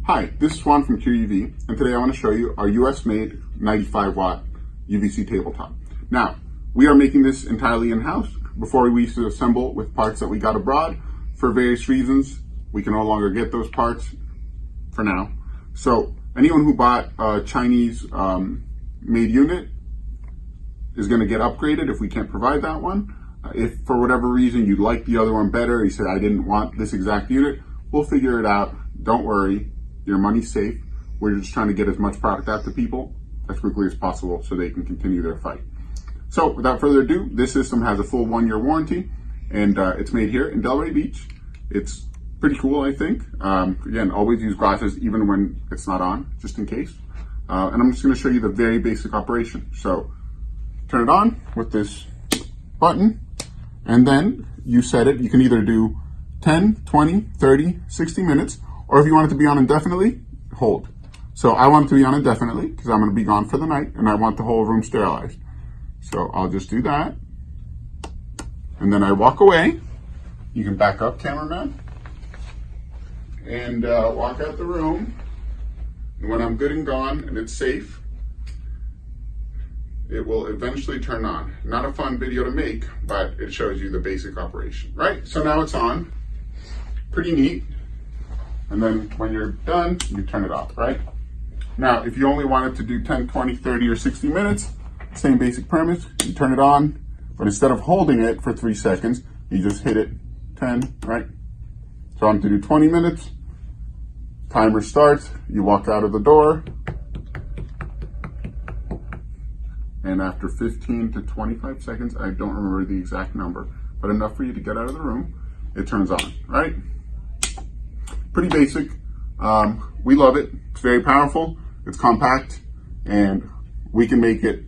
Hi, this is Juan from CureUV, and today I want to show you our US-made 95-watt UVC tabletop. Now, we are making this entirely in-house. Before we used to assemble with parts that we got abroad. For various reasons, we can no longer get those parts for now. So anyone who bought a Chinese made unit is going to get upgraded if we can't provide that one. If for whatever reason you like the other one better, you said I didn't want this exact unit, we'll figure it out. Don't worry. Your money's safe. We're just trying to get as much product out to people as quickly as possible so they can continue their fight. So without further ado, this system has a full 1-year warranty, and it's made here in Delray Beach. It's pretty cool, I think. Again, always use glasses even when it's not on, just in case. And I'm just going to show you the very basic operation. So turn it on with this button, and then you set it. You can either do 10, 20, 30, 60 minutes, or if you want it to be on indefinitely, hold. So I want it to be on indefinitely because I'm going to be gone for the night and I want the whole room sterilized. So I'll just do that. And then I walk away. You can back up, cameraman, and walk out the room. And when I'm good and gone and it's safe, it will eventually turn on. Not a fun video to make, but it shows you the basic operation, right? So now it's on. Pretty neat. And then when you're done, you turn it off, right? Now, if you only wanted to do 10, 20, 30, or 60 minutes, same basic premise, you turn it on, but instead of holding it for 3 seconds, you just hit it 10, right? So I'm to do 20 minutes, timer starts, you walk out of the door, and after 15 to 25 seconds, I don't remember the exact number, but enough for you to get out of the room, it turns on, right? Pretty basic. We love it. It's very powerful, it's compact, and we can make it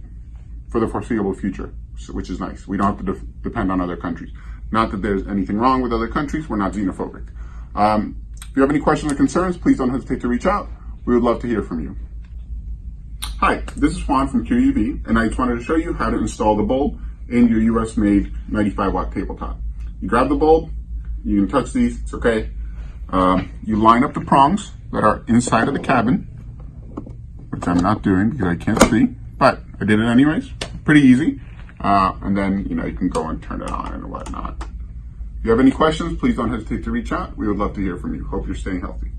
for the foreseeable future, which is nice. We don't have to depend on other countries. Not that there's anything wrong with other countries, we're not xenophobic. If you have any questions or concerns, please don't hesitate to reach out. We would love to hear from you. Hi, this is Juan from CureUV, and I just wanted to show you how to install the bulb in your US-made 95-watt tabletop. You grab the bulb, you can touch these, it's okay. You line up the prongs that are inside of the cabin, which I'm not doing because I can't see, but I did it anyways. Pretty easy. And then, you can go and turn it on and whatnot. If you have any questions, please don't hesitate to reach out. We would love to hear from you. Hope you're staying healthy.